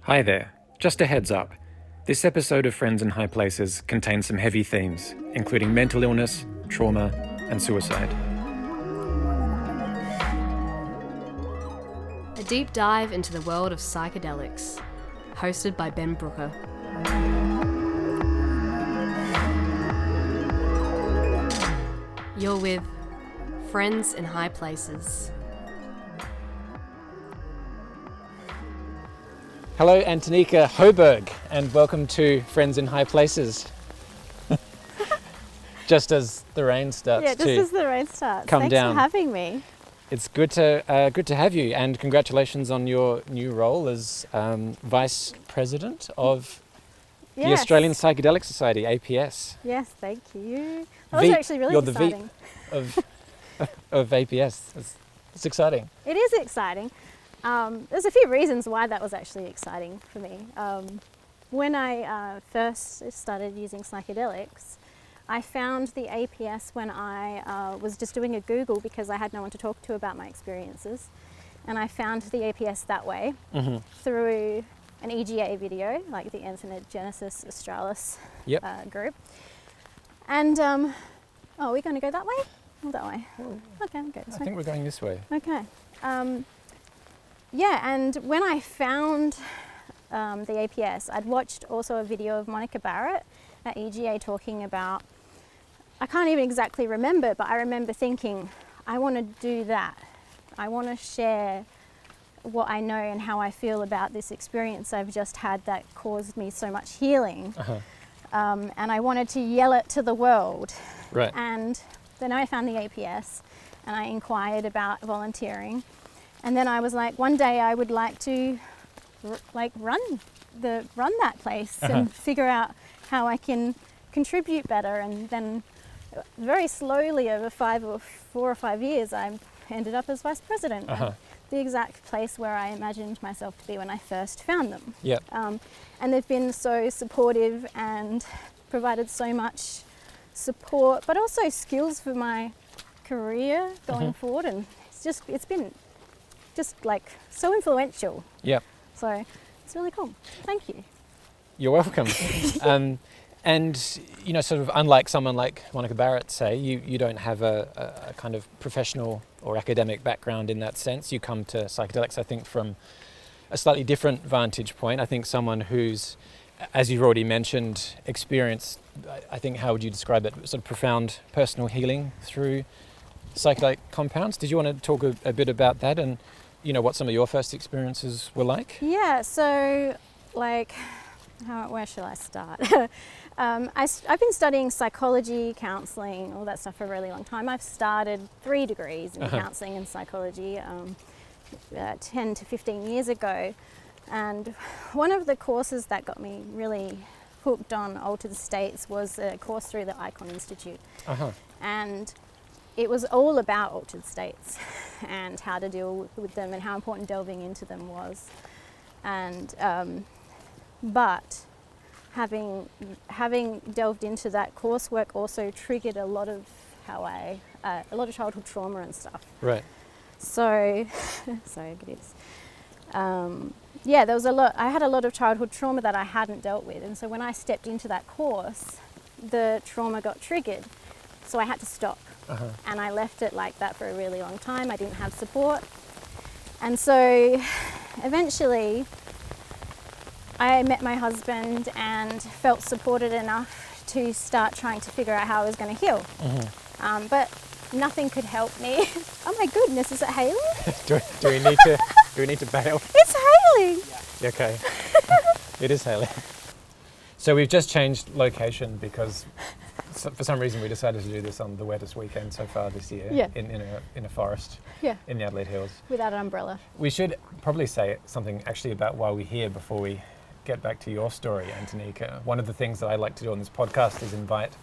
Hi there. Just a heads up. This episode of Friends in High Places contains some heavy themes, including mental illness, trauma, and suicide. A deep dive into the world of psychedelics, hosted by Brooker. You're with Friends in High Places. Hello, Antanika Hoberg, and welcome to Friends in High Places. Just as the rain starts as the rain starts. Come Thanks down. for having me. It's good to have you, and congratulations on your new role as Vice President of the Australian Psychedelic Society, APS. Yes, thank you. That was actually really exciting. You're the VP of APS. It's exciting. It is exciting. There's a few reasons why that was actually exciting for me. When I first started using psychedelics, I found the APS when I was just doing a Google because I had no one to talk to about my experiences. And I found the APS that way through an EGA video, like the Genesis Australis group. And, are we going to go that way or that way? Okay, we'll go this way. I think we're going this way. Okay. And when I found the APS, I'd watched also a video of Monica Barrett at EGA talking about, I can't even exactly remember, but I remember thinking, I want to do that. I want to share what I know and how I feel about this experience I've just had that caused me so much healing. And I wanted to yell it to the world. Right. And then I found the APS and I inquired about volunteering. And then I was like, one day I would like to run that place and figure out how I can contribute better. And then very slowly over 4 or 5 years, I ended up as vice president. The exact place where I imagined myself to be when I first found them. Yep. And they've been so supportive and provided so much support, but also skills for my career going forward. And it's been like so influential. Yep. So it's really cool. Thank you. You're welcome. And you know, sort of unlike someone like Monica Barrett, say, you don't have a kind of professional or academic background in that sense. You come to psychedelics, I think, from a slightly different vantage point. I think someone who's, as you've already mentioned, experienced, I think, how would you describe it, sort of profound personal healing through psychedelic compounds. Did you want to talk a bit about that and, you know, what some of your first experiences were like? Yeah, so where shall I start? I've been studying psychology, counselling, all that stuff for a really long time. I've started 3 degrees in counselling and psychology 10 to 15 years ago. And one of the courses that got me really hooked on altered states was a course through the Icon Institute. And it was all about altered states and how to deal with them and how important delving into them was. And but having delved into that coursework also triggered a lot of a lot of childhood trauma and stuff. Right. So, sorry, it is. There was a lot. I had a lot of childhood trauma that I hadn't dealt with, and so when I stepped into that course, the trauma got triggered. So I had to stop, and I left it like that for a really long time. I didn't have support, and so eventually I met my husband and felt supported enough to start trying to figure out how I was going to heal. But nothing could help me. Oh my goodness, is it hailing? do we need to bail? It's hailing! Okay. It is hailing. So we've just changed location because for some reason we decided to do this on the wettest weekend so far this year in a forest in the Adelaide Hills. Without an umbrella. We should probably say something actually about why we're here before we get back to your story, Antanika. One of the things that I like to do on this podcast is invite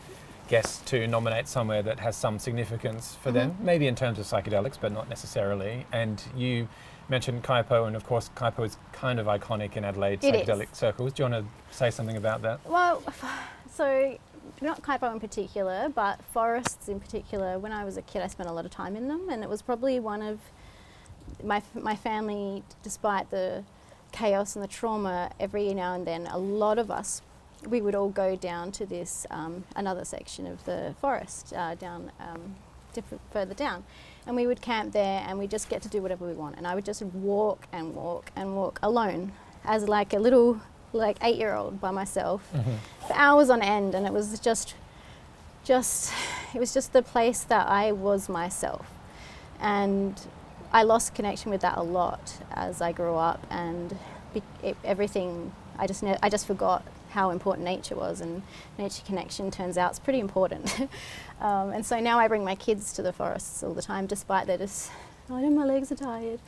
guests to nominate somewhere that has some significance for them, maybe in terms of psychedelics, but not necessarily. And you mentioned Kaipo, and of course Kaipo is kind of iconic in Adelaide psychedelic circles. Do you want to say something about that? Well, so not Kaipo in particular, but forests in particular. When I was a kid, I spent a lot of time in them, and it was probably one of my family, despite the chaos and the trauma, every now and then, a lot of us, we would all go down to this another section of the forest further down, and we would camp there, and we just get to do whatever we want. And I would just walk and walk and walk alone, as like a little 8-year-old by myself, for hours on end, and it was just the place that I was myself. And I lost connection with that a lot as I grew up, and everything, I just forgot how important nature was, and nature connection turns out it's pretty important. And so now I bring my kids to the forests all the time, despite they're just, oh, my legs are tired.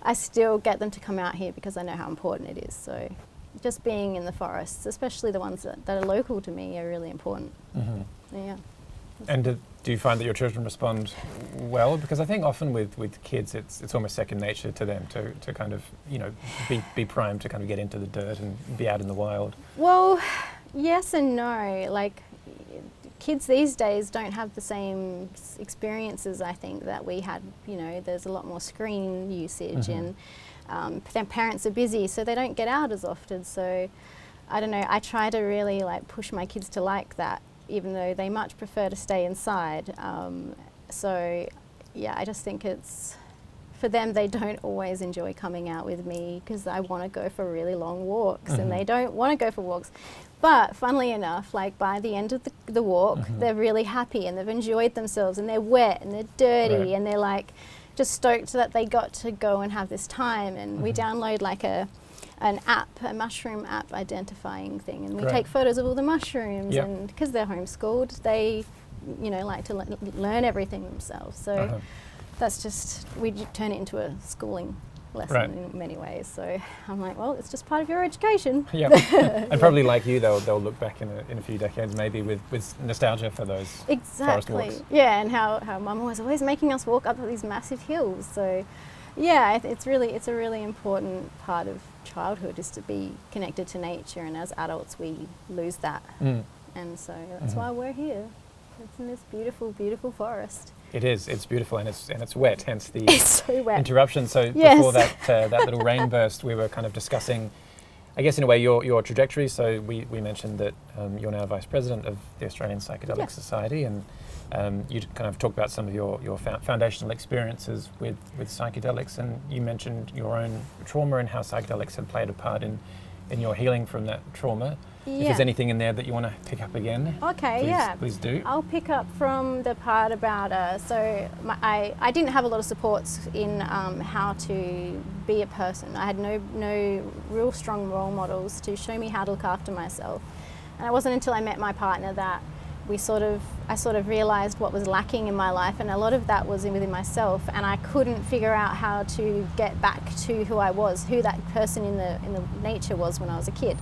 I still get them to come out here because I know how important it is. So just being in the forests, especially the ones that are local to me, are really important. Yeah. And do you find that your children respond well? Because I think often with kids, it's almost second nature to them to kind of, be primed to kind of get into the dirt and be out in the wild. Well, yes and no. Like, kids these days don't have the same experiences, I think, that we had. There's a lot more screen usage, and their parents are busy, so they don't get out as often. So I don't know, I try to really push my kids to like that, even though they much prefer to stay inside. So yeah, I just think it's, for them, they don't always enjoy coming out with me because I want to go for really long walks, and they don't want to go for walks. But funnily enough, by the end of the walk, they're really happy, and they've enjoyed themselves, and they're wet and they're dirty, and they're just stoked that they got to go and have this time. And we download an app, a mushroom app identifying thing, and we take photos of all the mushrooms, and because they're homeschooled, they like to learn everything themselves. So that's just, we turn it into a schooling lesson in many ways. So I'm like, well, it's just part of your education. Yeah. And probably like you, they'll look back in a few decades maybe with nostalgia for those forest walks. Yeah, and how Mum was always making us walk up these massive hills. So yeah, it's a really important part of childhood, is to be connected to nature, and as adults we lose that. And so that's why we're here. It's in this beautiful, beautiful forest. It is. It's beautiful, and it's wet. Hence the so wet. Interruption. So before that little rain burst, we were kind of discussing, I guess, in a way, your trajectory. So we mentioned that you're now vice president of the Australian Psychedelic Society, and you kind of talked about some of your foundational experiences with psychedelics, and you mentioned your own trauma and how psychedelics have played a part in your healing from that trauma. If there's anything in there that you want to pick up again, please do. I'll pick up from the part about, I didn't have a lot of supports in how to be a person. I had no real strong role models to show me how to look after myself. And it wasn't until I met my partner that I sort of realised what was lacking in my life, and a lot of that was within myself, and I couldn't figure out how to get back to who I was, who that person in the nature was when I was a kid.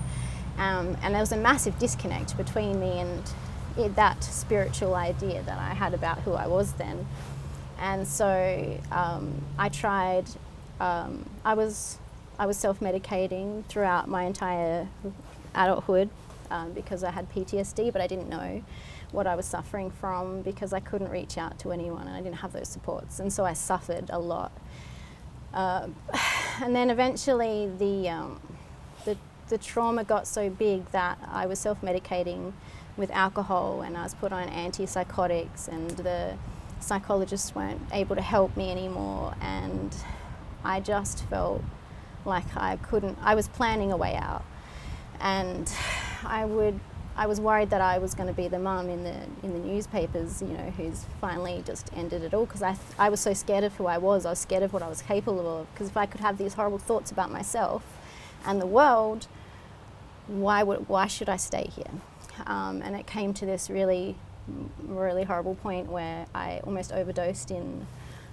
And there was a massive disconnect between me and that spiritual idea that I had about who I was then. And so I tried, I was self-medicating throughout my entire adulthood because I had PTSD, but I didn't know what I was suffering from because I couldn't reach out to anyone, and I didn't have those supports, and so I suffered a lot. And then eventually the trauma got so big that I was self-medicating with alcohol, and I was put on antipsychotics, and the psychologists weren't able to help me anymore, and I just felt like I was planning a way out, and I was worried that I was going to be the mum in the newspapers, who's finally just ended it all, because I was so scared of who I was scared of what I was capable of, because if I could have these horrible thoughts about myself and the world, why should I stay here? And it came to this really, really horrible point where I almost overdosed in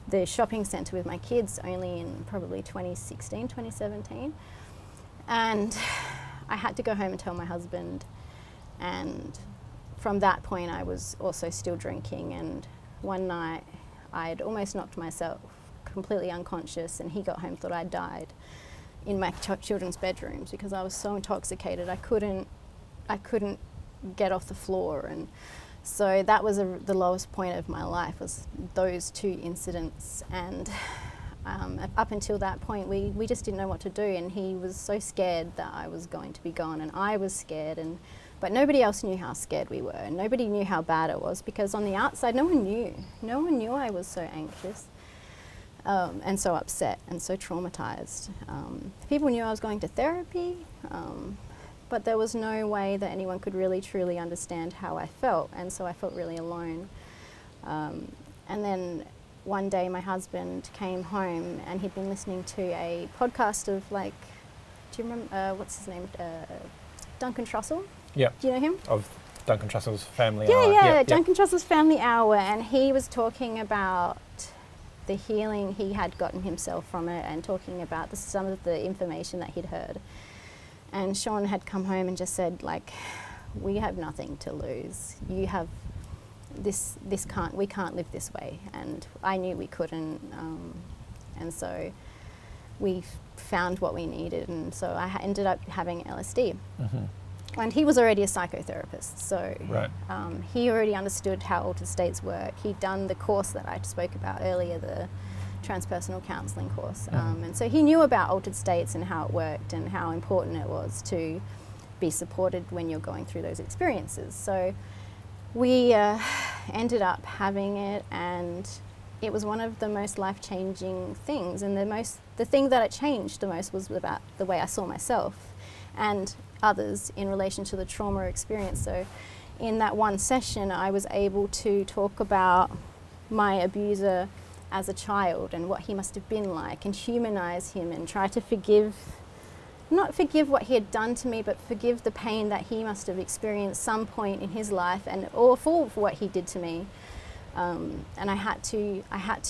the shopping centre with my kids, only in probably 2016, 2017. And I had to go home and tell my husband. And from that point, I was also still drinking. And one night, I'd almost knocked myself completely unconscious, and he got home, thought I'd died in my children's bedrooms because I was so intoxicated. I couldn't get off the floor, and so that was the lowest point of my life, was those two incidents. And Up until that point, we just didn't know what to do, and he was so scared that I was going to be gone, and I was scared, but nobody else knew how scared we were, and nobody knew how bad it was, because on the outside, no one knew I was so anxious and so upset and so traumatized. People knew I was going to therapy, but there was no way that anyone could really truly understand how I felt, and so I felt really alone. And then one day my husband came home, and he'd been listening to a podcast of, like, do you remember, what's his name, Duncan Trussell? Yeah. Do you know him? Of Duncan Trussell's Family Hour. Yeah, Duncan Trussell's Family Hour, and he was talking about the healing he had gotten himself from it, and talking about some of the information that he'd heard. And Sean had come home and just said, like, we have nothing to lose. You have we can't live this way. And I knew we couldn't. And so we found what we needed. And so I ended up having LSD. Mm-hmm. And he was already a psychotherapist. So right. He already understood how altered states work. He'd done the course that I spoke about earlier, the transpersonal counselling course. And so he knew about altered states and how it worked and how important it was to be supported when you're going through those experiences. So we ended up having it, and it was one of the most life-changing things. And the thing that it changed the most was about the way I saw myself and others in relation to the trauma experience. So in that one session, I was able to talk about my abuser as a child and what he must have been like, and humanize him and try to not forgive what he had done to me, but forgive the pain that he must have experienced some point in his life, or for what he did to me. And I had to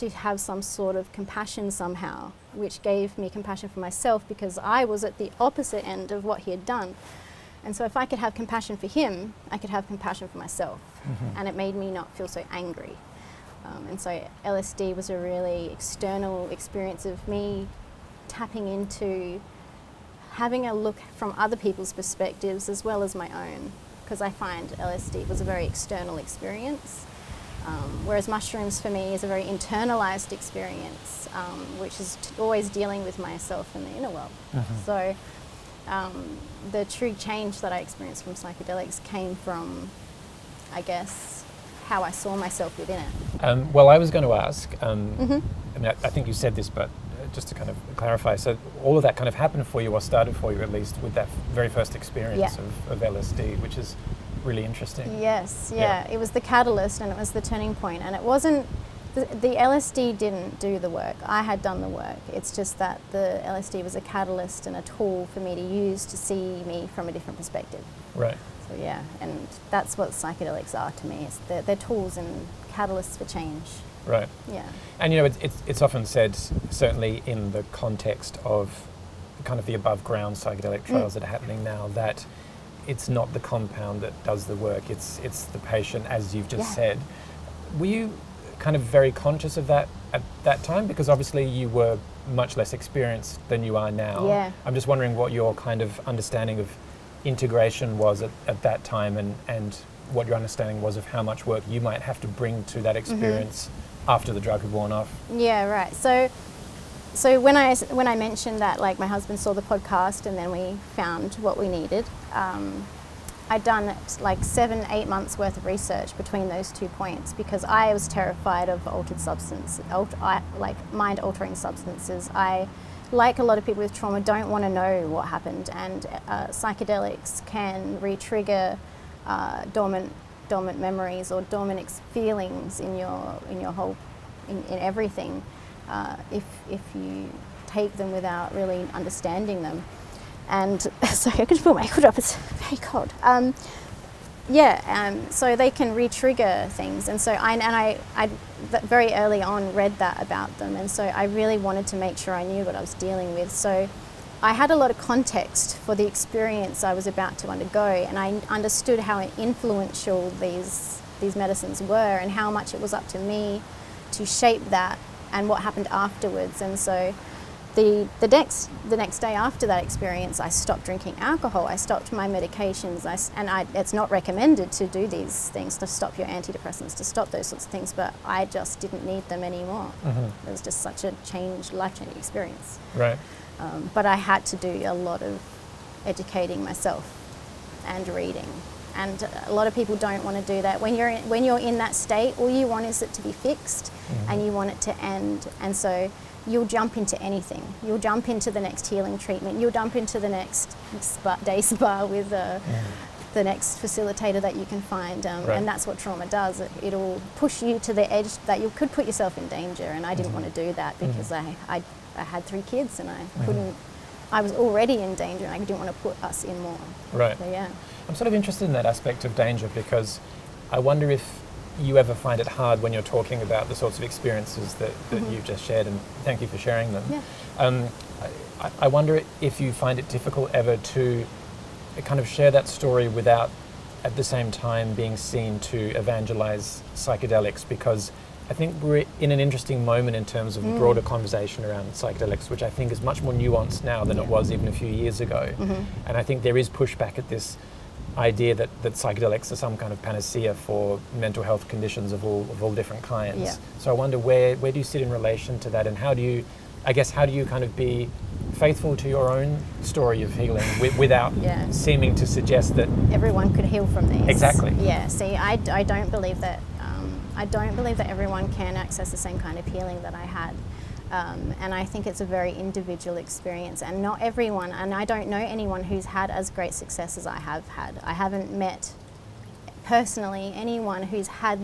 have some sort of compassion somehow, which gave me compassion for myself, because I was at the opposite end of what he had done. And so if I could have compassion for him, I could have compassion for myself. Mm-hmm. And it made me not feel so angry. And so LSD was a really external experience of me tapping into having a look from other people's perspectives as well as my own, because I find LSD was a very external experience, whereas mushrooms for me is a very internalized experience, which is always dealing with myself and the inner world. Mm-hmm. So the true change that I experienced from psychedelics came from, I guess, how I saw myself within it. Well, I was going to ask, Mm-hmm. I mean, I think you said this, but just to kind of clarify, so all of that kind of happened for you, or started for you at least, with that very first experience of LSD, which is really interesting. Yes, yeah. It was the catalyst, and it was the turning point, and it wasn't, the LSD didn't do the work. I had done the work. It's just that the LSD was a catalyst and a tool for me to use to see me from a different perspective. Right. So yeah, and that's what psychedelics are to me. They're tools and catalysts for change. Right. Yeah. And you know, it's often said, certainly in the context of kind of the above ground psychedelic trials that are happening now, that it's not the compound that does the work, it's the patient, as you've just said. Were you kind of very conscious of that at that time? Because obviously you were much less experienced than you are now. Yeah. I'm just wondering what your kind of understanding of integration was at that time, and what your understanding was of how much work you might have to bring to that experience after the drug had worn off. Yeah, right. So when I mentioned that, like, my husband saw the podcast and then we found what we needed, I'd done like 7-8 months worth of research between those 2 points, because I was terrified of mind-altering substances. I, like a lot of people with trauma, don't want to know what happened, and psychedelics can re-trigger dormant memories or dormant feelings in everything if you take them without really understanding them. And sorry, I could put my hood up, it's very cold. So they can re-trigger things, and so I very early on read that about them, and so I really wanted to make sure I knew what I was dealing with. So I had a lot of context for the experience I was about to undergo, and I understood how influential these medicines were, and how much it was up to me to shape that and what happened afterwards. And so the next day after that experience, I stopped drinking alcohol. I stopped my medications. It's not recommended to do these things, to stop your antidepressants, to stop those sorts of things. But I just didn't need them anymore. It was just such a life-changing experience. Right. But I had to do a lot of educating myself and reading. And a lot of people don't want to do that. When you're in that state, all you want is it to be fixed, and you want it to end. And so you'll jump into anything. You'll jump into the next healing treatment. You'll jump into the next day spa with the next facilitator that you can find. Right. And that's what trauma does. It'll push you to the edge that you could put yourself in danger. And I didn't want to do that because I had 3 kids and I couldn't. I was already in danger and I didn't want to put us in more. Right. So, yeah. I'm sort of interested in that aspect of danger because I wonder if you ever find it hard when you're talking about the sorts of experiences that you've just shared, and thank you for sharing them. Yeah. I wonder if you find it difficult ever to kind of share that story without at the same time being seen to evangelize psychedelics, because I think we're in an interesting moment in terms of broader conversation around psychedelics, which I think is much more nuanced now than it was even a few years ago. And I think there is pushback at this idea that psychedelics are some kind of panacea for mental health conditions of all different kinds. Yeah. So I wonder where do you sit in relation to that, and how do you kind of be faithful to your own story of healing without seeming to suggest that everyone could heal from these. Exactly. Yeah. See, I don't believe that. I don't believe that everyone can access the same kind of healing that I had. And I think it's a very individual experience, and not everyone, and I don't know anyone who's had as great success as I have had. I haven't met personally anyone who's had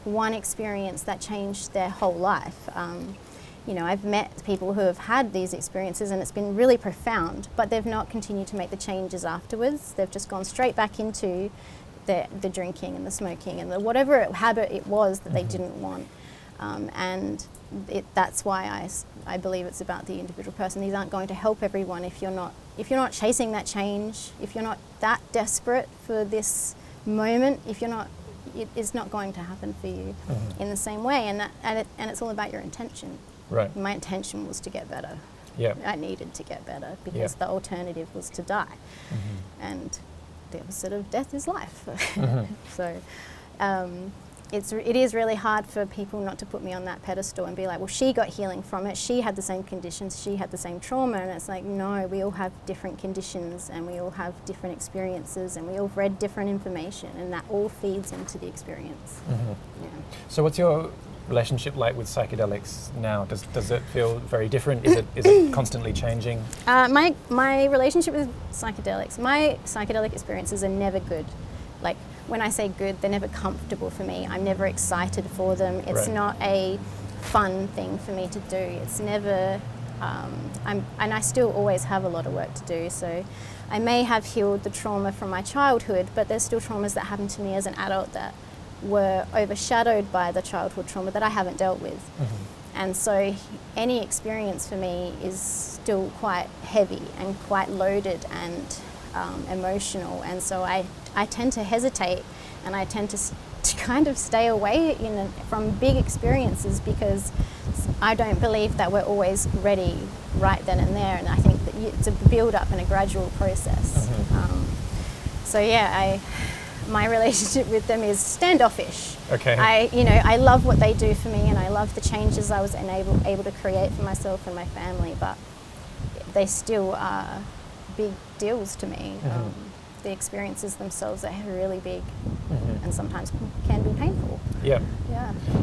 one experience that changed their whole life. I've met people who have had these experiences and it's been really profound, but they've not continued to make the changes afterwards. They've just gone straight back into the drinking and the smoking and the whatever habit it was that they didn't want. And that's why I believe it's about the individual person. These aren't going to help everyone if you're not chasing that change, if you're not that desperate for this moment, it's not going to happen for you in the same way. And it's all about your intention. Right. My intention was to get better. Yeah. I needed to get better because the alternative was to die, and the opposite of death is life. So. It is really hard for people not to put me on that pedestal and be like, well, she got healing from it, she had the same conditions, she had the same trauma, and it's like, no, we all have different conditions and we all have different experiences and we all read different information, and that all feeds into the experience. Yeah. So what's your relationship like with psychedelics now? Does it feel very different? Is it constantly changing? My relationship with psychedelics, my psychedelic experiences are never good. Like, when I say good, they're never comfortable for me. I'm never excited for them. It's not a fun thing for me to do. It's never, and I still always have a lot of work to do. So I may have healed the trauma from my childhood, but there's still traumas that happened to me as an adult that were overshadowed by the childhood trauma that I haven't dealt with. And so any experience for me is still quite heavy and quite loaded and emotional, and so I tend to hesitate, and I tend to kind of stay away from big experiences, because I don't believe that we're always ready right then and there, and I think that it's a build up and a gradual process. So yeah, my relationship with them is standoffish. Okay. I love what they do for me, and I love the changes I was able to create for myself and my family, but they still are big deals to me. The experiences themselves are really big, and sometimes can be painful. Yeah.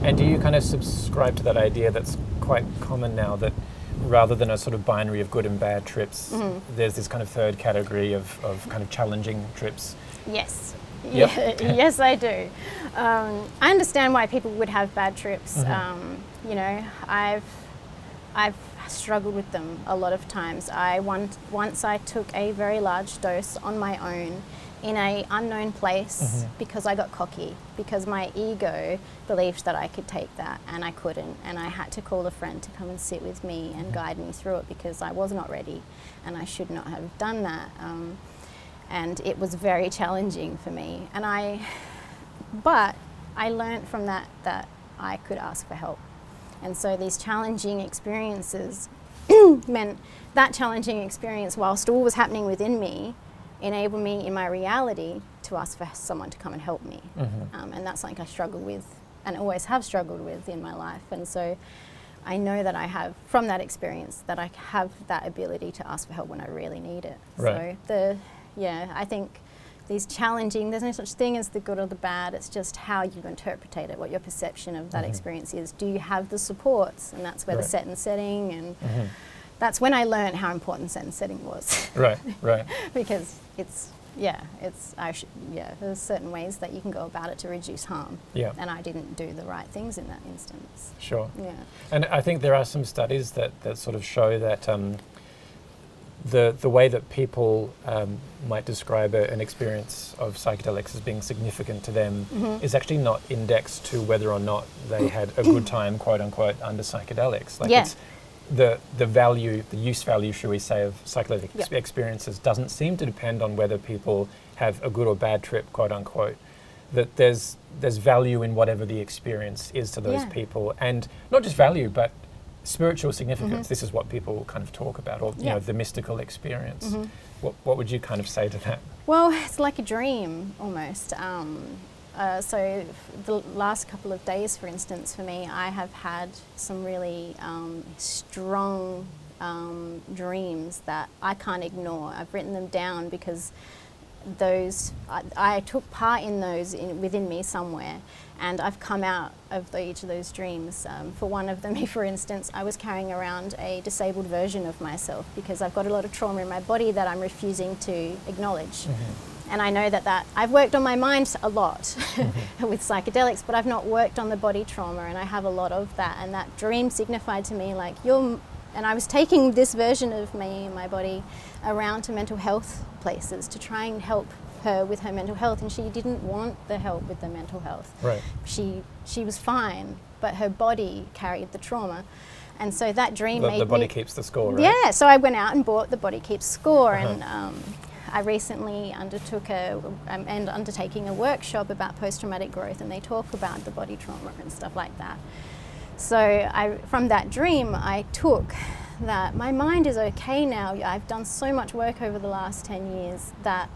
And do you kind of subscribe to that idea that's quite common now, that rather than a sort of binary of good and bad trips, there's this kind of third category of kind of challenging trips? Yes. Yep. Yes, I do. I understand why people would have bad trips. I've struggled with them a lot of times. Once I took a very large dose on my own in an unknown place because I got cocky, because my ego believed that I could take that and I couldn't, and I had to call a friend to come and sit with me and guide me through it, because I was not ready and I should not have done that. And it was very challenging for me, but I learned from that I could ask for help. And so these challenging experiences meant that challenging experience, whilst all was happening within me, enabled me in my reality to ask for someone to come and help me. And that's something I struggle with and always have struggled with in my life. And so I know that I have, from that experience, that I have that ability to ask for help when I really need it. Right. So I think these challenging, there's no such thing as the good or the bad, it's just how you interpret it, what your perception of that experience is. Do you have the supports? And that's where the set and setting, and that's when I learned how important set and setting was. Right. Because there's certain ways that you can go about it to reduce harm. Yeah. And I didn't do the right things in that instance. Sure. Yeah. And I think there are some studies that sort of show that the way that people might describe an experience of psychedelics as being significant to them is actually not indexed to whether or not they had a good time, quote unquote, under psychedelics. Like it's the value, the use value, should we say, of psychedelic experiences doesn't seem to depend on whether people have a good or bad trip, quote unquote. That there's value in whatever the experience is to those people, and not just value, but spiritual significance. This is what people kind of talk about, or you know, the mystical experience. What would you kind of say to that? Well, it's like a dream almost. So the last couple of days, for instance, for me, I have had some really strong dreams that I can't ignore. I've written them down because those I took part in those within me somewhere, and I've come out of each of those dreams. For one of them, for instance, I was carrying around a disabled version of myself because I've got a lot of trauma in my body that I'm refusing to acknowledge. And I know that I've worked on my mind a lot with psychedelics, but I've not worked on the body trauma, and I have a lot of that. And that dream signified to me, like, and I was taking this version of me and my body around to mental health places to try and help her with her mental health, and she didn't want the help with the mental health. Right. She was fine, but her body carried the trauma. And so that dream made me... The body keeps the score, right? Yeah, so I went out and bought The Body Keeps Score, and I recently undertaking a workshop about post-traumatic growth, and they talk about the body trauma and stuff like that. So from that dream, I took that my mind is okay now. I've done so much work over the last 10 years that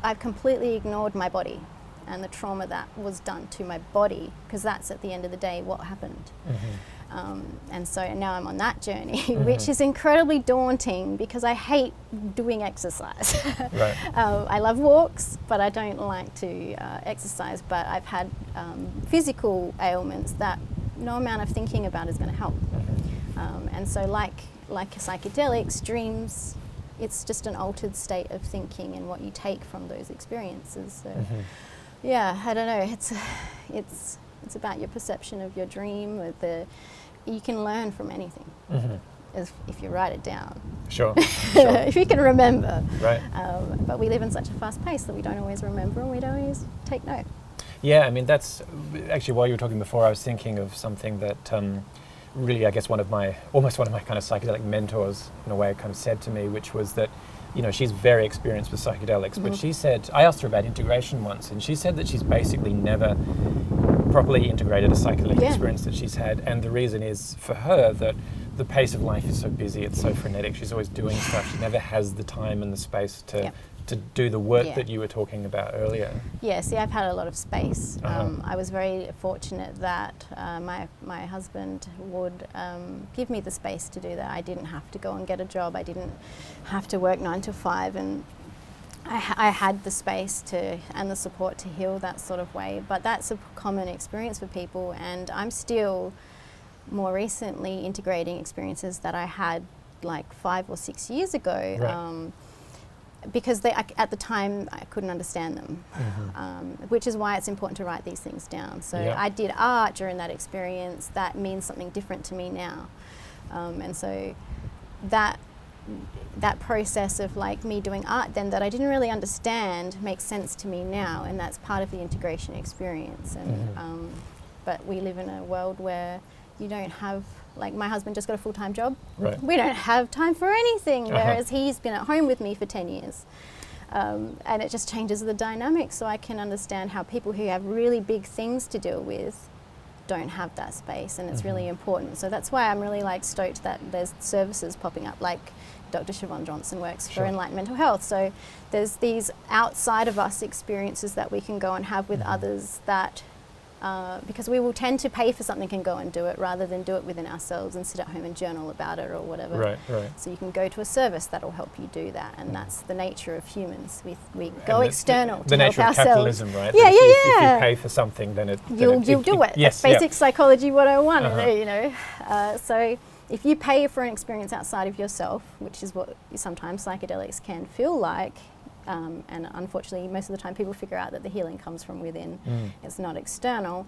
I've completely ignored my body and the trauma that was done to my body, because that's at the end of the day what happened. And so now I'm on that journey, which is incredibly daunting because I hate doing exercise. I love walks, but I don't like to exercise. But I've had physical ailments that no amount of thinking about is going to help. And so like psychedelics, dreams, it's just an altered state of thinking and what you take from those experiences. So yeah, I don't know, it's about your perception of your dream. You can learn from anything if you write it down. Sure. If you can remember. Right. But we live in such a fast pace that we don't always remember and we don't always take note. Yeah, I mean, that's actually, while you were talking before, I was thinking of something that really, I guess, almost one of my kind of psychedelic mentors, in a way, kind of said to me, which was that, you know, she's very experienced with psychedelics, but she said, I asked her about integration once, and she said that she's basically never properly integrated a psychedelic experience that she's had, and the reason is, for her, that the pace of life is so busy, it's so frenetic, she's always doing stuff, she never has the time and the space to do the work that you were talking about earlier. Yeah, see, I've had a lot of space. I was very fortunate that my husband would give me the space to do that. I didn't have to go and get a job, I didn't have to work 9 to 5, and I had the space and the support to heal that sort of way. But that's a common experience for people, and I'm still more recently integrating experiences that I had like 5 or 6 years ago. Right. Because at the time I couldn't understand them, which is why it's important to write these things down. So I did art during that experience that means something different to me now, and so that process of like me doing art then that I didn't really understand makes sense to me now, and that's part of the integration experience. And but we live in a world where you don't have, like, my husband just got a full-time job. Right. We don't have time for anything, whereas he's been at home with me for 10 years. And it just changes the dynamic, so I can understand how people who have really big things to deal with don't have that space, and it's really important. So that's why I'm really like stoked that there's services popping up, like Dr. Siobhan Johnson works for Enlightened Mental Health. So there's these outside of us experiences that we can go and have with others that, because we will tend to pay for something and go and do it rather than do it within ourselves and sit at home and journal about it or whatever. Right. So you can go to a service that will help you do that, and that's the nature of humans. We go external to the help nature of ourselves. capitalism, right? Yeah, That if you pay for something, then you'll do it. Yes, That's basic psychology 101, you know. So if you pay for an experience outside of yourself, which is what sometimes psychedelics can feel like, and unfortunately most of the time people figure out that the healing comes from within, it's not external.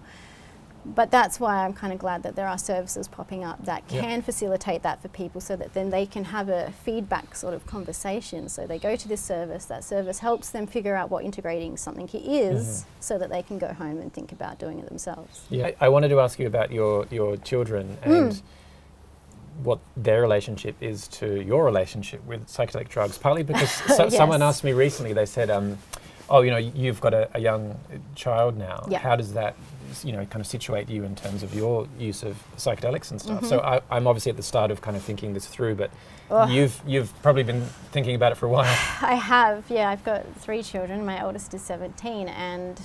But that's why I'm kind of glad that there are services popping up that can facilitate that for people, so that then they can have a feedback sort of conversation. So they go to this service, that service helps them figure out what integrating something is, so that they can go home and think about doing it themselves. Yeah, I wanted to ask you about your children and what their relationship is to your relationship with psychedelic drugs, partly because someone asked me recently, they said, oh, you know, you've got a young child now. How does that, you know, kind of situate you in terms of your use of psychedelics and stuff? So I'm obviously at the start of kind of thinking this through, but you've probably been thinking about it for a while. I have, yeah. I've got 3 children. My oldest is 17, and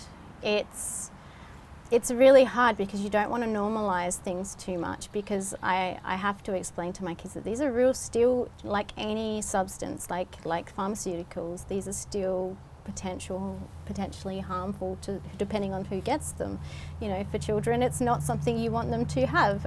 it's really hard because you don't want to normalize things too much, because I have to explain to my kids that these are real, still like any substance, like pharmaceuticals, these are still potentially harmful to, depending on who gets them. You know, for children it's not something you want them to have.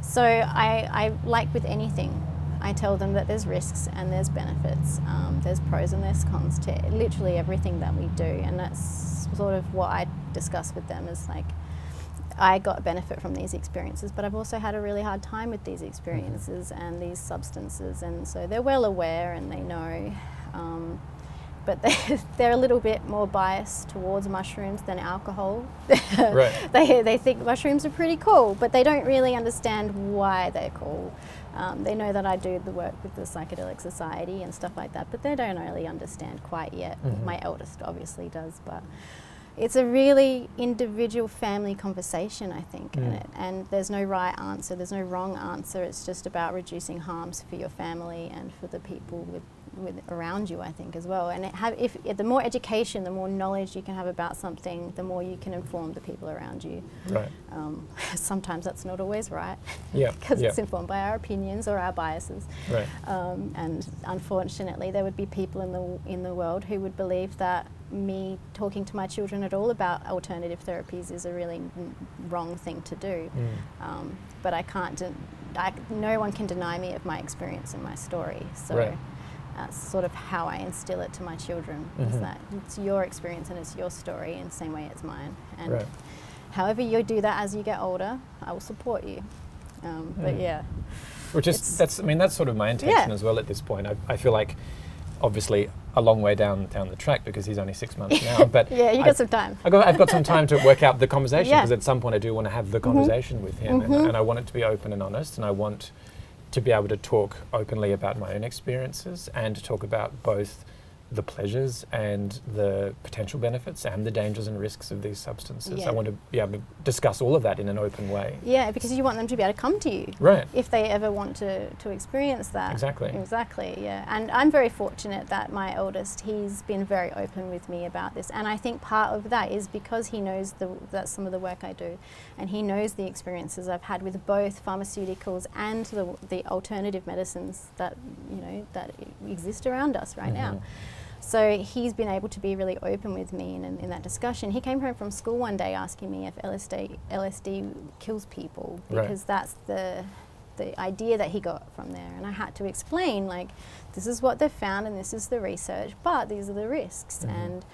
So I like with anything, I tell them that there's risks and there's benefits, there's pros and there's cons to literally everything that we do, and that's sort of what I discuss with them, is like, I got benefit from these experiences, but I've also had a really hard time with these experiences and these substances, and so they're well aware and they know, but they're a little bit more biased towards mushrooms than alcohol. Right. They think mushrooms are pretty cool, but they don't really understand why they're cool. They know that I do the work with the Psychedelic Society and stuff like that, but they don't really understand quite yet. My eldest obviously does, but it's a really individual family conversation, I think, and there's no right answer, there's no wrong answer. It's just about reducing harms for your family and for the people with around you, I think, as well. And if the more education, the more knowledge you can have about something, the more you can inform the people around you. Right. Sometimes that's not always right, Yeah. because it's informed by our opinions or our biases. Right. And unfortunately, there would be people in the world who would believe that me talking to my children at all about alternative therapies is a really wrong thing to do. But I can't. No one can deny me of my experience and my story. So. That's sort of how I instill it to my children, is that it's your experience and it's your story in the same way it's mine. And however you do that as you get older, I will support you. But yeah. Which is, that's sort of my intention as well at this point. I feel like, obviously, a long way down the track, because he's only 6 months now. But yeah, you got some time. I've got some time to work out the conversation, because at some point I do want to have the conversation with him, and I want it to be open and honest, and I want to be able to talk openly about my own experiences and to talk about both the pleasures and the potential benefits and the dangers and risks of these substances. I want to be able to discuss all of that in an open way. Yeah, because you want them to be able to come to you. Right. If they ever want to experience that. Exactly. Exactly, yeah. And I'm very fortunate that my eldest, he's been very open with me about this. And I think part of that is because he knows that's some of the work I do. And he knows the experiences I've had with both pharmaceuticals and the alternative medicines that, you know, that exist around us right now. So he's been able to be really open with me in that discussion. He came home from school one day asking me if LSD kills people, because that's the idea that he got from there. And I had to explain, like, this is what they've found and this is the research, but these are the risks. And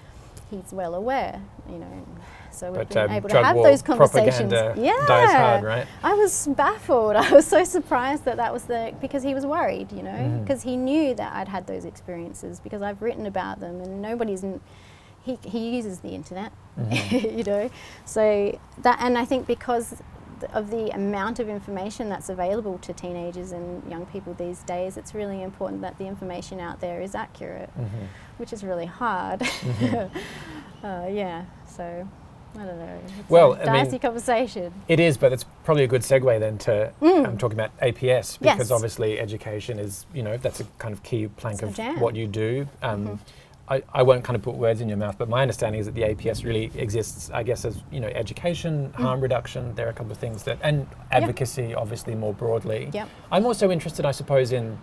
he's well aware, you know. So we've been able to have those conversations. Dies hard, right? I was baffled. I was so surprised that was because he was worried, you know, because he knew that I'd had those experiences, because I've written about them, and he uses the internet, you know. So and I think because of the amount of information that's available to teenagers and young people these days, it's really important that the information out there is accurate, which is really hard. So I don't know. It's Well, a dicey conversation. It is, but it's probably a good segue then to talking about APS, because Yes. obviously education is, that's a kind of key plank It's a of jam. what you do. I won't kind of put words in your mouth, but my understanding is that the APS really exists, I guess, as, education, harm reduction. There are a couple of things and advocacy, obviously, more broadly. Yep. I'm also interested, I suppose, in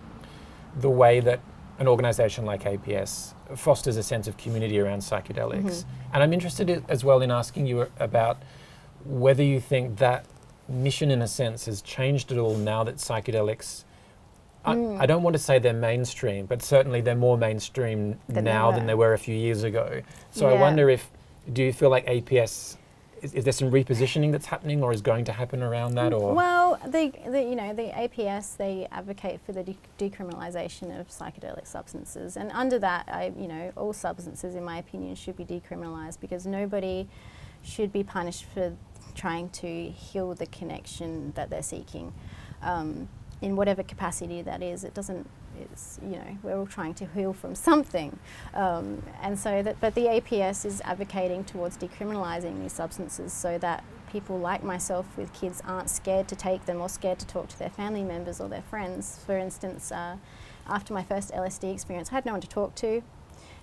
the way that an organisation like APS fosters a sense of community around psychedelics. And I'm interested as well in asking you about whether you think that mission, in a sense, has changed at all now that psychedelics, I don't want to say they're mainstream, but certainly they're more mainstream now than they were a few years ago. So I wonder do you feel like APS, is there some repositioning that's happening or is going to happen around that? Or Well, the APS, they advocate for the decriminalisation of psychedelic substances, and under that, all substances, in my opinion, should be decriminalised, because nobody should be punished for trying to heal the connection that they're seeking, in whatever capacity that is. We're all trying to heal from something, but the APS is advocating towards decriminalising these substances so that people like myself with kids aren't scared to take them or scared to talk to their family members or their friends. For instance, after my first LSD experience, I had no one to talk to.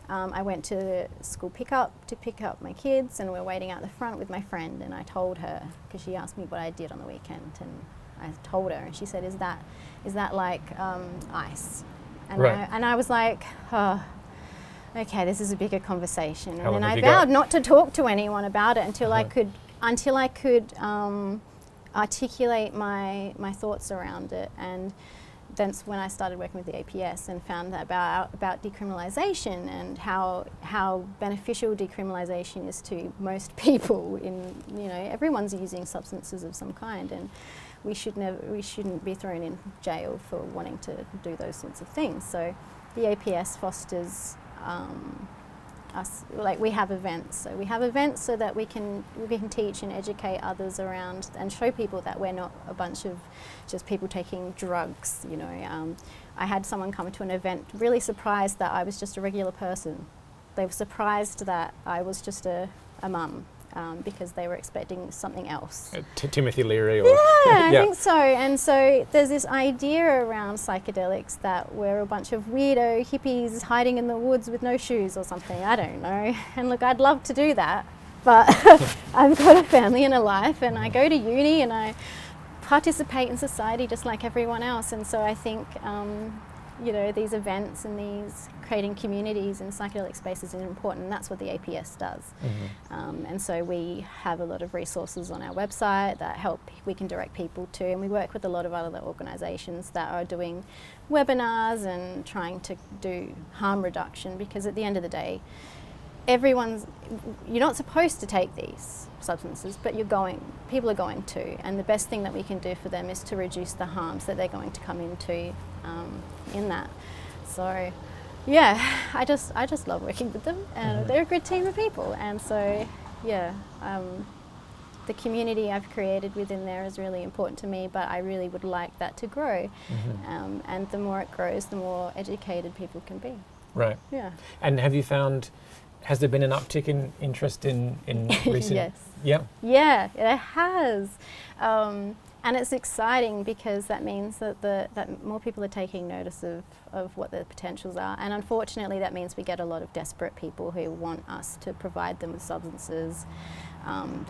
I went to school to pick up my kids, and we're waiting out the front with my friend, and I told her, because she asked me what I did on the weekend, and I told her, and she said, is that like ice? And, right. I was like, oh, okay, this is a bigger conversation. How And then long I have you vowed got? not to talk to anyone about it until I could articulate my thoughts around it. And that's when I started working with the APS and found that about decriminalisation and how beneficial decriminalisation is to most people. Everyone's using substances of some kind, and we shouldn't be thrown in jail for wanting to do those sorts of things. So the APS fosters us, like we have events. So we have events so that we can teach and educate others around and show people that we're not a bunch of just people taking drugs. I had someone come to an event really surprised that I was just a regular person. They were surprised that I was just a mum. Because they were expecting something else. Timothy Leary? Or I think so. And so there's this idea around psychedelics that we're a bunch of weirdo hippies hiding in the woods with no shoes or something. I don't know. And look, I'd love to do that, but I've got a family and a life, and I go to uni and I participate in society just like everyone else. And so I think these events and these creating communities in psychedelic spaces is important, and that's what the APS does. And so we have a lot of resources on our website that we can direct people to, and we work with a lot of other organisations that are doing webinars and trying to do harm reduction, because at the end of the day, you're not supposed to take these substances, but people are going to, and the best thing that we can do for them is to reduce the harms that they're going to come into in that. So I just love working with them, and they're a good team of people, and so the community I've created within there is really important to me, but I really would like that to grow, and the more it grows, the more educated people can be. Right. Yeah. And have you found, has there been an uptick in interest in recent? Yes. Yeah. Yeah, it has. And it's exciting because that means that more people are taking notice of what the potentials are. And unfortunately, that means we get a lot of desperate people who want us to provide them with substances.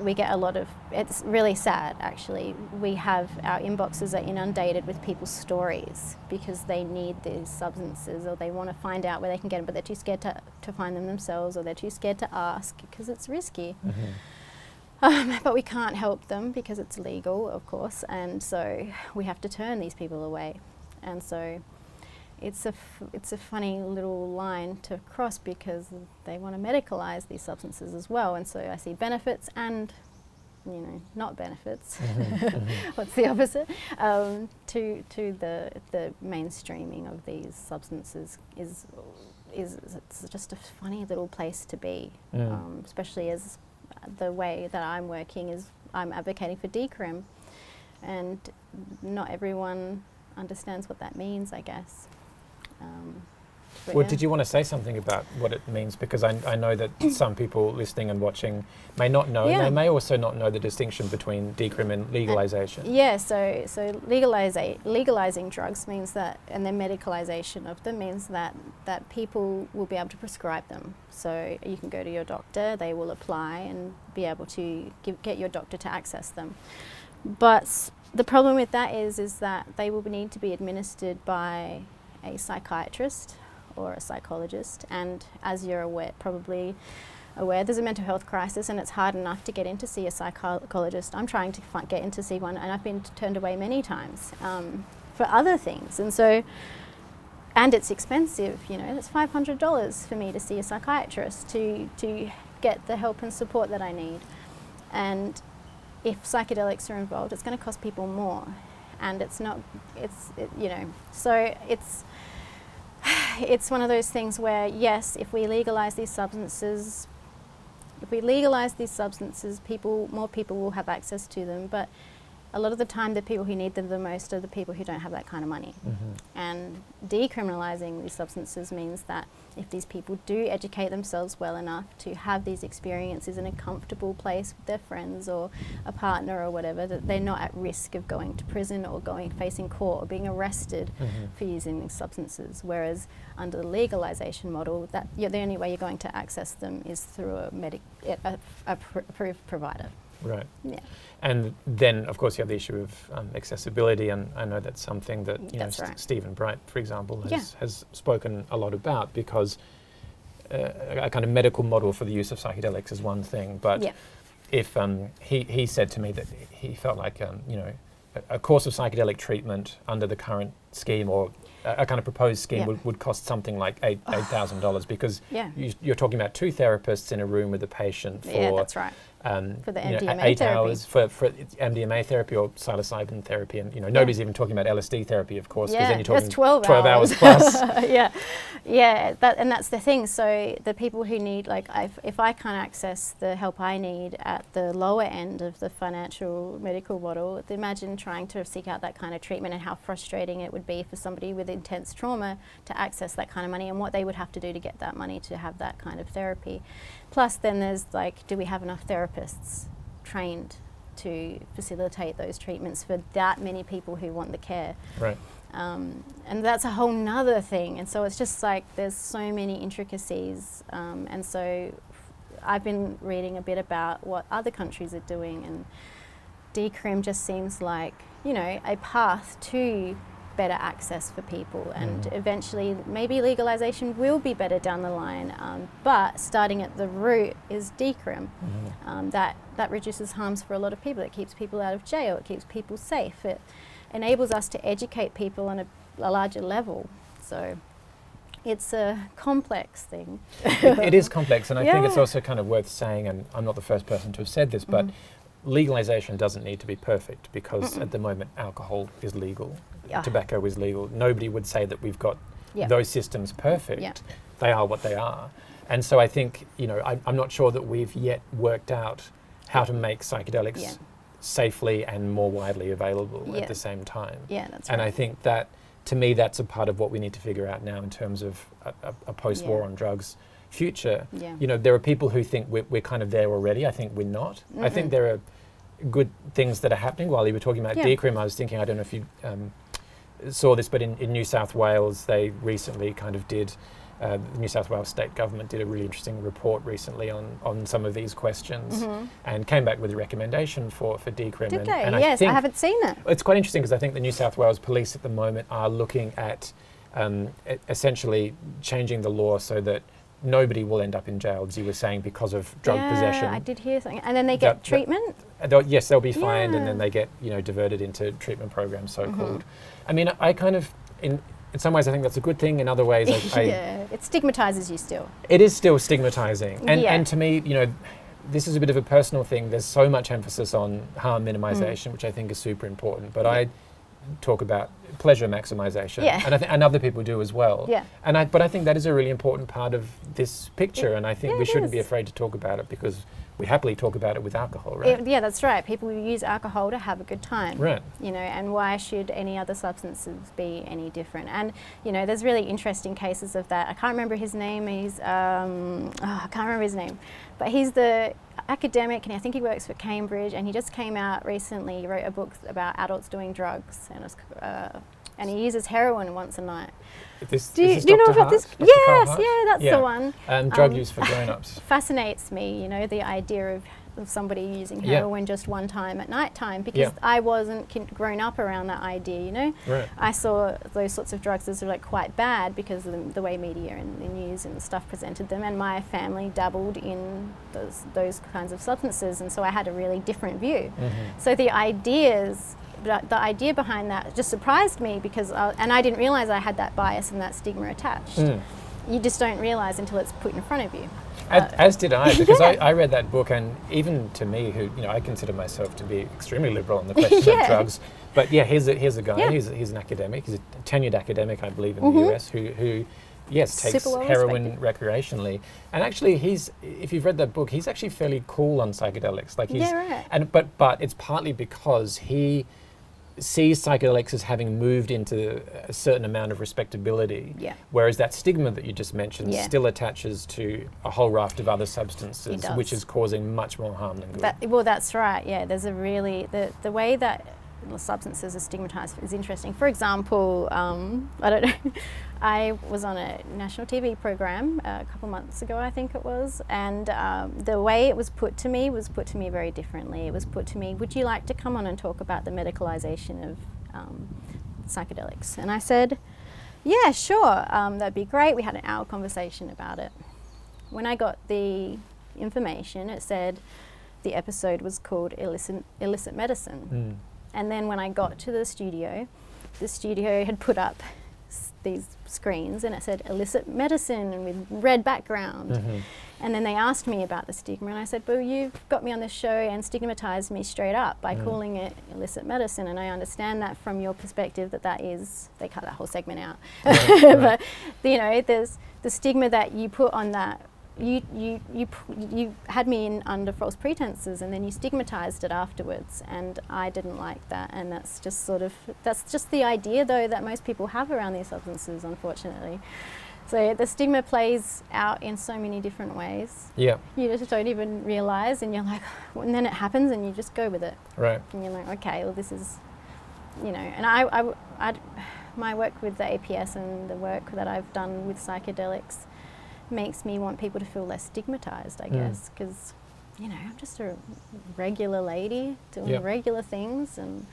We get a lot of, it's really sad actually, our inboxes are inundated with people's stories because they need these substances, or they want to find out where they can get them, but they're too scared to find them themselves, or they're too scared to ask because it's risky. But we can't help them because it's legal, of course, and so we have to turn these people away. And so it's a funny little line to cross because they want to medicalise these substances as well. And so I see benefits and, not benefits. What's the opposite? To the mainstreaming of these substances is it's just a funny little place to be, especially as the way that I'm working is I'm advocating for decrim, and not everyone understands what that means, I guess. But Well, yeah. did you want to say something about what it means? Because I know that some people listening and watching may not know, and Yeah. they may also not know the distinction between decrim and legalisation. Yeah, so legalizing drugs means that, and then medicalization of them means that people will be able to prescribe them. So you can go to your doctor, they will apply and be able to get your doctor to access them. But the problem with that is that they will need to be administered by a psychiatrist or a psychologist, and as you're probably aware, there's a mental health crisis and it's hard enough to get in to see a psychologist. I'm trying to get in to see one, and I've been turned away many times for other things. And it's expensive, it's $500 for me to see a psychiatrist to get the help and support that I need. And if psychedelics are involved, it's going to cost people more. And so it's one of those things where, yes, if we legalise these substances, more people will have access to them. But a lot of the time, the people who need them the most are the people who don't have that kind of money. Mm-hmm. And decriminalising these substances means that if these people do educate themselves well enough to have these experiences in a comfortable place with their friends or a partner or whatever, that they're not at risk of going to prison or facing court or being arrested for using these substances. Whereas under the legalisation model, the only way you're going to access them is through a approved provider. Right. Yeah. And then, of course, you have the issue of accessibility, and I know that's something that That's right. Stephen Bright, for example, has spoken a lot about, because a kind of medical model for the use of psychedelics is one thing, but if he said to me that he felt like a course of psychedelic treatment under the current scheme, or a kind of proposed scheme, would cost something like $8,000, because you're talking about 2 therapists in a room with a patient for that's right. For the MDMA 8 therapy. hours for MDMA therapy or psilocybin therapy, and nobody's even talking about LSD therapy, of course, because then you're talking that's 12 hours plus. And that's the thing. So the people who need, if I can't access the help I need at the lower end of the financial medical model, imagine trying to seek out that kind of treatment, and how frustrating it would be for somebody with intense trauma to access that kind of money, and what they would have to do to get that money to have that kind of therapy. Plus then there's do we have enough therapists trained to facilitate those treatments for that many people who want the care? Right. And that's a whole nother thing. And so it's just there's so many intricacies. And so I've been reading a bit about what other countries are doing, and decrim just seems like, a path to better access for people, and eventually maybe legalization will be better down the line, but starting at the root is decrim. That reduces harms for a lot of people. It keeps people out of jail, it keeps people safe, it enables us to educate people on a larger level. So it's a complex thing. It is complex, and I think it's also kind of worth saying, and I'm not the first person to have said this, but legalization doesn't need to be perfect, because at the moment alcohol is legal, tobacco is legal. Nobody would say that we've got those systems perfect. They are what they are. And so I think, I'm not sure that we've yet worked out how to make psychedelics safely and more widely available at the same time. Yeah, that's and right. I think that, to me, that's a part of what we need to figure out now in terms of a post-war on drugs future. There are people who think we're kind of there already. I think we're not. I think there are good things that are happening. While you were talking about decrim, I was thinking, I don't know if you saw this, but in New South Wales, they recently kind of did, the New South Wales state government did a really interesting report recently on some of these questions, and came back with a recommendation for decrim. Did they? And Yes, I think haven't seen it. it's quite interesting, because I think the New South Wales police at the moment are looking at essentially changing the law so that nobody will end up in jail, as you were saying, because of drug possession. I did hear something. And then they get treatment? Yes, they'll be fined, and then they get diverted into treatment programs, so-called. I mean, I kind of, in some ways, I think that's a good thing. In other ways, it stigmatizes you still. It is still stigmatizing, and to me, this is a bit of a personal thing. There's so much emphasis on harm minimization, which I think is super important. But I talk about pleasure maximization, Yeah. and other people do as well. Yeah. But I think that is a really important part of this picture, and I think Yeah, we it shouldn't be is. afraid to talk about it, because we happily talk about it with alcohol, right? Yeah, that's right. People use alcohol to have a good time. Right. You know, and why should any other substances be any different? And, you know, there's really interesting cases of that. I can't remember his name. I can't remember his name. But he's the academic, and I think he works for Cambridge, and he just came out recently. He wrote a book about adults doing drugs, and he uses heroin once a night. Do you know Dr. about this? Hart? Dr. Carl Yes, Hart? yeah, that's the one. Drug use for grown-ups. Fascinates me, you know, the idea of somebody using Yeah. heroin just one time at night time, because Yeah. I wasn't grown up around that idea, you know. Right. I saw those sorts of drugs as like quite bad because of the way media and the news and stuff presented them, and my family dabbled in those kinds of substances, and so I had a really different view. So the idea behind that just surprised me, because and I didn't realize I had that bias and that stigma attached. You just don't realize until it's put in front of you. As did I, because I read that book, and even to me, who, you know, I consider myself to be extremely liberal on the question of Yeah. drugs, but yeah, here's a guy, Yeah. he's an academic, he's a tenured academic, I believe, in the US, who yes, takes Super well heroin recreationally, and actually if you've read that book, he's actually fairly cool on psychedelics, like he's, Yeah, right. but it's partly because he sees psychedelics as having moved into a certain amount of respectability, Yeah. whereas that stigma that you just mentioned Yeah. still attaches to a whole raft of other substances, It does. which is causing much more harm than good. Well, that's right. Yeah, there's a really the way that substances are stigmatized is interesting. For example, I don't know. I was on a national TV program a couple months ago, I think it was, and the way it was put to me very differently. It was put to me, would you like to come on and talk about the medicalization of psychedelics? And I said, yeah, sure, that'd be great. We had an hour conversation about it. When I got the information, it said the episode was called Illicit Medicine. And then when I got to the studio had put up these screens, and it said illicit medicine and with red background. And then they asked me about the stigma, and I said, well, you've got me on this show and stigmatized me straight up by calling it illicit medicine, and I understand that from your perspective that is, they cut that whole segment out. Right. But you know, there's the stigma that you put on that. You had me in under false pretenses, and then you stigmatized it afterwards, and I didn't like that. And that's just the idea, though, that most people have around these substances, unfortunately. So the stigma plays out in so many different ways. Yeah. You just don't even realize, and you're like, and then it happens, and you just go with it. Right. And you're like, okay, well, this is, you know. And my work with the APS and the work that I've done with psychedelics makes me want people to feel less stigmatized, I guess, because, you know, I'm just a regular lady doing regular things, and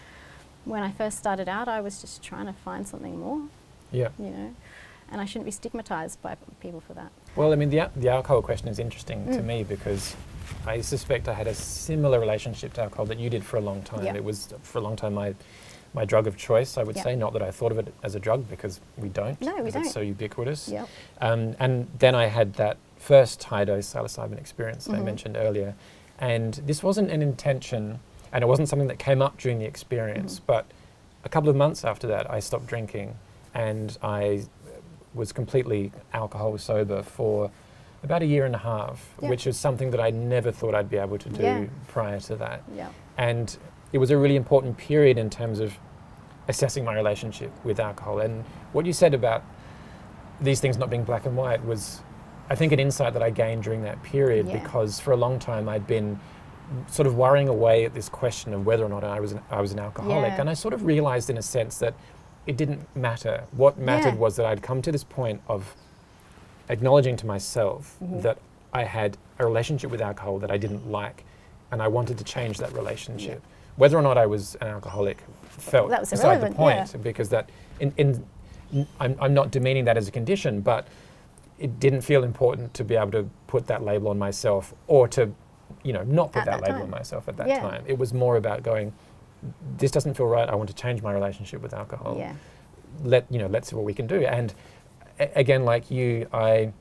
when I first started out, I was just trying to find something more, you know, and I shouldn't be stigmatized by people for that. Well, I mean, the alcohol question is interesting to me, because I suspect I had a similar relationship to alcohol that you did for a long time. Yep. It was, for a long time, my drug of choice, I would Yep. say. Not that I thought of it as a drug, because we don't. No, we because don't. It's so ubiquitous. Yep. And then I had that first high-dose psilocybin experience that I mentioned earlier. And this wasn't an intention, and it wasn't something that came up during the experience, but a couple of months after that, I stopped drinking, and I was completely alcohol sober for about a year and a half, Yeah. which is something that I never thought I'd be able to do Yeah. prior to that. Yeah. And it was a really important period in terms of assessing my relationship with alcohol. And what you said about these things not being black and white was, I think, an insight that I gained during that period, Yeah. because for a long time I'd been sort of worrying away at this question of whether or not I was an alcoholic. Yeah. And I sort of realized, in a sense, that it didn't matter. What mattered Yeah. was that I'd come to this point of acknowledging to myself that I had a relationship with alcohol that I didn't like, and I wanted to change that relationship. Whether or not I was an alcoholic felt That was beside the irrelevant, point, because that I'm not demeaning that as a condition, but it didn't feel important to be able to put that label on myself, or to, you know, not put At that that label time. on myself at that Yeah. time. It was more about going, this doesn't feel right. I want to change my relationship with alcohol. Yeah. Let's see what we can do. And again, like you, I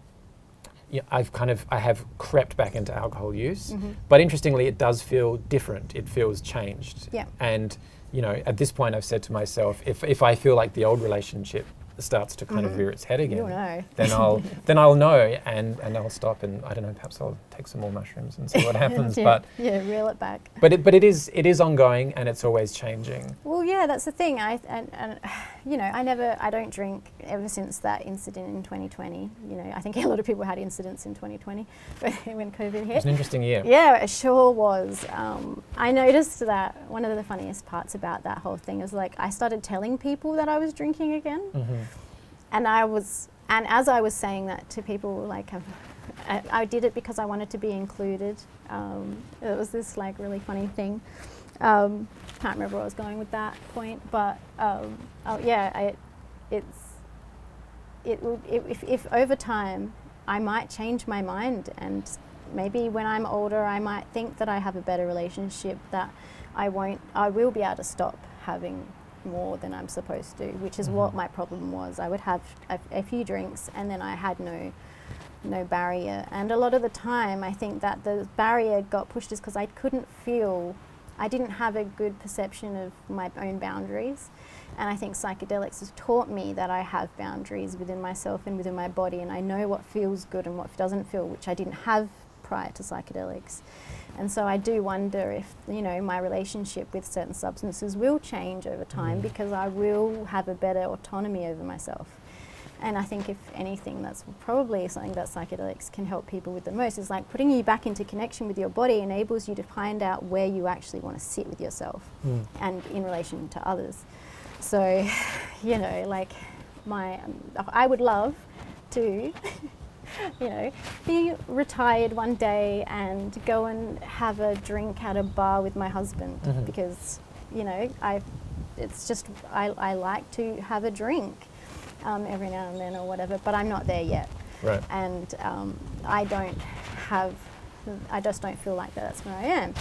have crept back into alcohol use, but interestingly, it does feel different. It feels changed. Yeah. And at this point I've said to myself, if I feel like the old relationship starts to kind of rear its head again, You'll know. then I'll know and I'll stop, and I don't know, perhaps I'll take some more mushrooms and see what happens. But reel it back. But it is ongoing, and it's always changing. Well, yeah, that's the thing. I don't drink ever since that incident in 2020. I think a lot of people had incidents in 2020 when COVID hit. It was an interesting year. Yeah, it sure was. I noticed that one of the funniest parts about that whole thing is I started telling people that I was drinking again, and as I was saying that to people, I did it because I wanted to be included. It was this really funny thing. Can't remember where I was going with that point, but if over time I might change my mind, and maybe when I'm older I might think that I have a better relationship, that I will be able to stop having more than I'm supposed to, which is what my problem was. I would have a few drinks and then I had no barrier, and a lot of the time I think that the barrier got pushed is because I didn't have a good perception of my own boundaries, and I think psychedelics has taught me that I have boundaries within myself and within my body, and I know what feels good and what doesn't feel, which I didn't have prior to psychedelics. And so I do wonder if my relationship with certain substances will change over time, because I will have a better autonomy over myself. And I think if anything, that's probably something that psychedelics can help people with the most, is putting you back into connection with your body enables you to find out where you actually want to sit with yourself and in relation to others. So, I would love to be retired one day and go and have a drink at a bar with my husband, because I like to have a drink every now and then or whatever, but I'm not there yet. Right. And I just don't feel like that's where I am.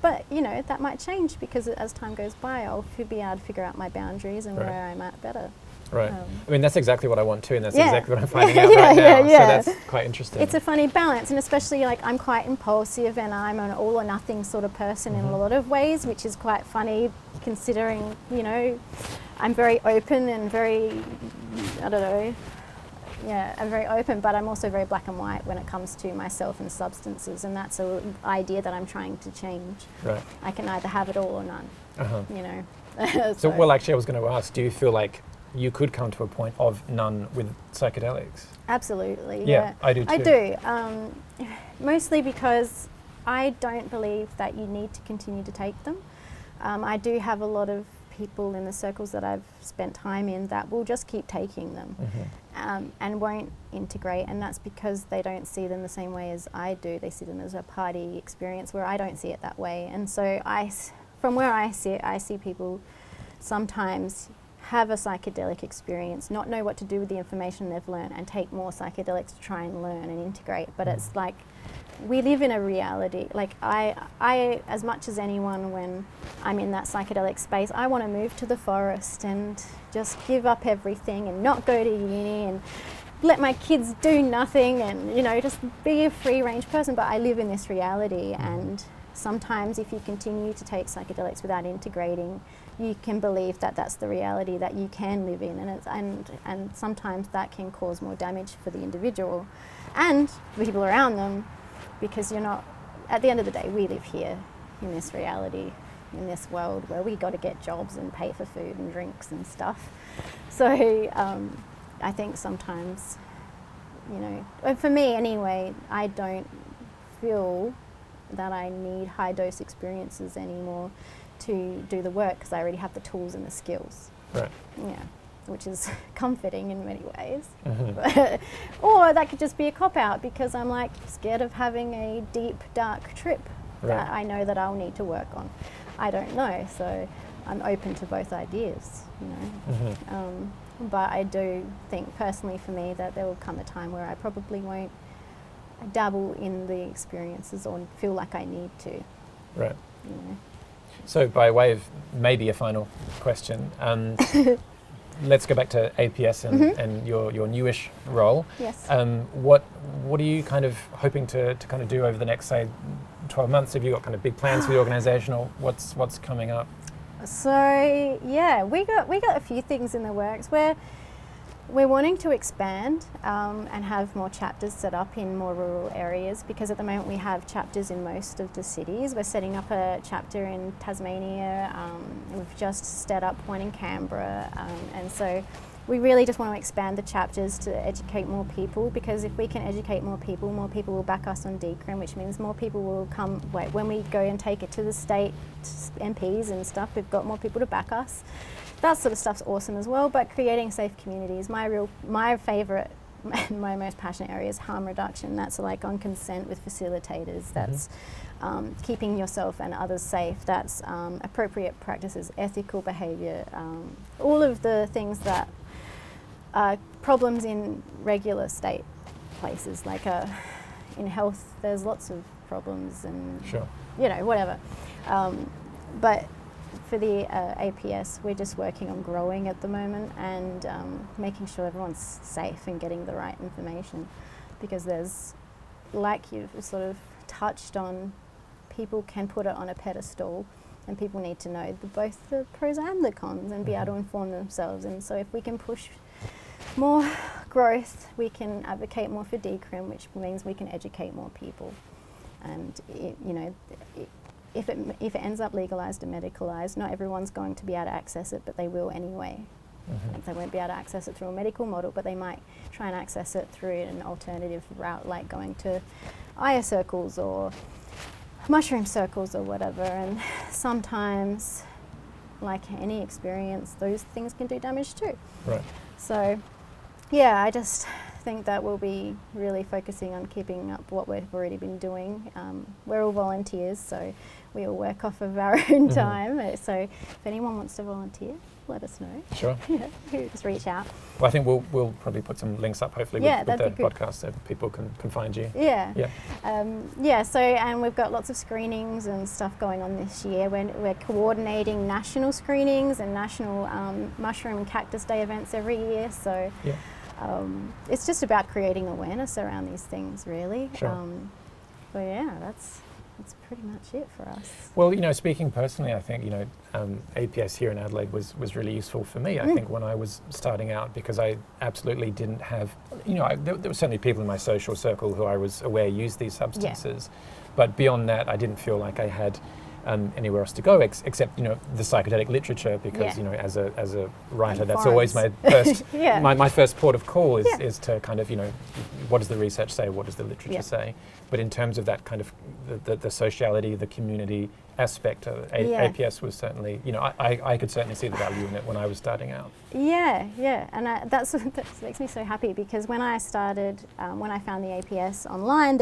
But that might change, because as time goes by I'll be able to figure out my boundaries and where I'm at better. Right. I mean, that's exactly what I want too, and that's exactly what I'm finding out right now. So that's quite interesting. It's a funny balance, and especially I'm quite impulsive, and I'm an all or nothing sort of person in a lot of ways, which is quite funny considering, I'm very open and very, I'm very open, but I'm also very black and white when it comes to myself and substances, and that's an idea that I'm trying to change. Right. I can either have it all or none. So, well, actually, I was going to ask, do you feel like you could come to a point of none with psychedelics? Absolutely. Yeah, I do too. I do. Mostly because I don't believe that you need to continue to take them. I do have a lot of people in the circles that I've spent time in that will just keep taking them and won't integrate, and that's because they don't see them the same way as I do. They see them as a party experience, where I don't see it that way. And so from where I sit, I see people sometimes have a psychedelic experience, not know what to do with the information they've learned, and take more psychedelics to try and learn and integrate. But it's we live in a reality. I as much as anyone, when I'm in that psychedelic space, I want to move to the forest and just give up everything and not go to uni and let my kids do nothing and just be a free range person. But I live in this reality, and sometimes if you continue to take psychedelics without integrating, you can believe that that's the reality that you can live in, and sometimes that can cause more damage for the individual and the people around them, because at the end of the day, we live here in this reality, in this world where we got to get jobs and pay for food and drinks and stuff. So I think sometimes, for me anyway, I don't feel that I need high dose experiences anymore to do the work, because I already have the tools and the skills. Right. Yeah, which is comforting in many ways. Or that could just be a cop-out, because I'm scared of having a deep, dark trip that I know that I'll need to work on. I don't know, so I'm open to both ideas, but I do think personally for me that there will come a time where I probably won't dabble in the experiences or feel like I need to. Right. So by way of maybe a final question, let's go back to APS and your newish role. Yes. What are you kind of hoping to kind of do over the next, say, 12 months? Have you got kind of big plans for the organisation, or what's coming up? So yeah, we got a few things in the works. We're wanting to expand and have more chapters set up in more rural areas, because at the moment we have chapters in most of the cities. We're setting up a chapter in Tasmania. We've just set up one in Canberra, and so we really just want to expand the chapters to educate more people, because if we can educate more people will back us on decrim, which means more people will come. When we go and take it to the state MPs and stuff, we've got more people to back us. That sort of stuff's awesome as well. But creating safe communities, my favourite and my most passionate area is harm reduction. That's like on consent with facilitators. That's keeping yourself and others safe. That's appropriate practices, ethical behaviour, all of the things that are problems in regular state places. Like in health, there's lots of problems and whatever. But for the APS, we're just working on growing at the moment and making sure everyone's safe and getting the right information, because there's, like you've sort of touched on, people can put it on a pedestal and people need to know both the pros and the cons and be able to inform themselves. And so if we can push more growth, we can advocate more for decrim, which means we can educate more people. And if it ends up legalised and medicalised, not everyone's going to be able to access it, but they will anyway. They won't be able to access it through a medical model, but they might try and access it through an alternative route, like going to Aya circles or mushroom circles or whatever. And sometimes, like any experience, those things can do damage too. Right. So, yeah, I just think that we'll be really focusing on keeping up what we've already been doing. We're all volunteers, so we all work off of our own time. So if anyone wants to volunteer, let us know. Sure. Just reach out. Well, I think we'll probably put some links up, hopefully, with the podcast, so people can find you. So, and we've got lots of screenings and stuff going on this year. We're coordinating national screenings and national Mushroom and Cactus Day events every year. So it's just about creating awareness around these things, really. Sure. But yeah, that's pretty much it for us. Well, speaking personally, I think, APS here in Adelaide was really useful for me. I think when I was starting out, because I absolutely didn't have, there were certainly people in my social circle who I was aware used these substances. But beyond that, I didn't feel like I had anywhere else to go except the psychedelic literature, because as a writer, that's always my first my first port of call is to kind of what does the research say, what does the literature say. But in terms of that kind of the sociality, the community aspect, APS was certainly, I could certainly see the value in it when I was starting out. And that makes me so happy, because when I started, when I found the APS online,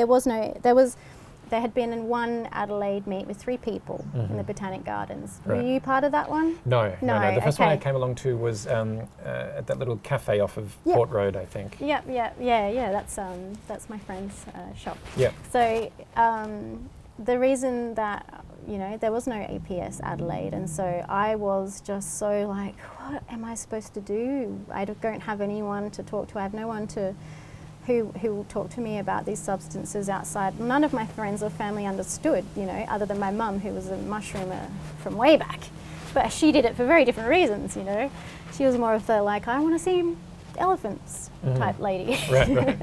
there had been in one Adelaide meet with 3 people in the Botanic Gardens. Were you part of that one? No. The first one I came along to was at that little cafe off of Port Road, I think. Yeah. That's my friend's shop. Yeah. So the reason that there was no APS Adelaide, and so I was just so like, what am I supposed to do? I don't have anyone to talk to. I have no one who will talk to me about these substances outside. None of my friends or family understood, other than my mum, who was a mushroomer from way back. But she did it for very different reasons, She was more of the like, I want to see elephants type lady. Right.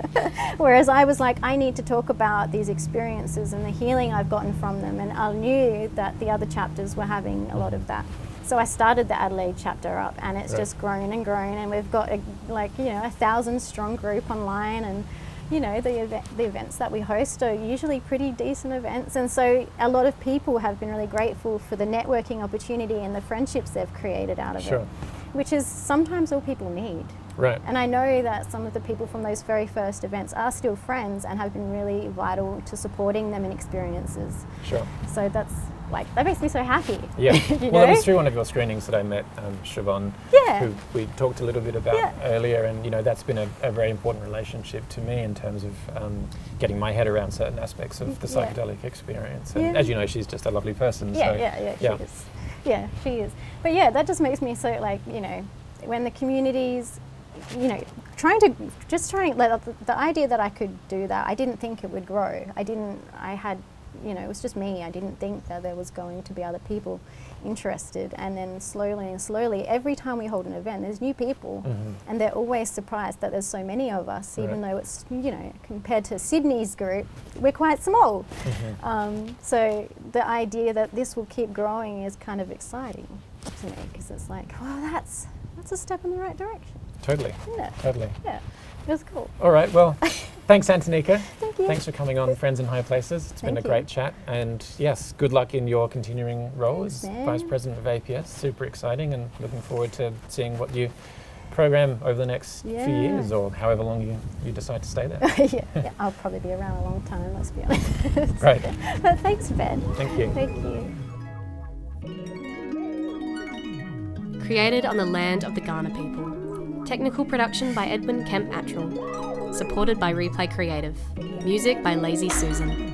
Whereas I was like, I need to talk about these experiences and the healing I've gotten from them. And I knew that the other chapters were having a lot of that. So I started the Adelaide chapter up, and it's just grown and grown, and we've got a 1,000-strong group online, and the events that we host are usually pretty decent events, and so a lot of people have been really grateful for the networking opportunity and the friendships they've created out of it, which is sometimes all people need. Right. And I know that some of the people from those very first events are still friends and have been really vital to supporting them in experiences. Sure. So that makes me so happy. Yeah. Well, it was through one of your screenings that I met Siobhan, who we talked a little bit about earlier, and that's been a very important relationship to me in terms of getting my head around certain aspects of the psychedelic experience. And as you know, she's just a lovely person. She is. Yeah, she is. But that just makes me so when the communities, the idea that I could do that, I didn't think it would grow. I it was just me. I didn't think that there was going to be other people interested. And then slowly and slowly, every time we hold an event, there's new people, and they're always surprised that there's so many of us, even though it's, compared to Sydney's group, we're quite small. So the idea that this will keep growing is kind of exciting to me, because it's like, well, that's a step in the right direction. Totally. Yeah. Totally. Yeah. It was cool. All right. Well, thanks, Antanika. Thank you. Thanks for coming on Friends in High Places. It's been a Thank you. great chat. And yes, good luck in your continuing role as Thanks, man. Vice President of APS. Super exciting, and looking forward to seeing what you program over the next few years, or however long you decide to stay there. Yeah, I'll probably be around a long time, let's be honest. Great. But thanks, Ben. Thank you. Thank you. Created on the land of the Kaurna people. Technical production by Edwin Kemp Attrell. Supported by Replay Creative. Music by Lazy Susan.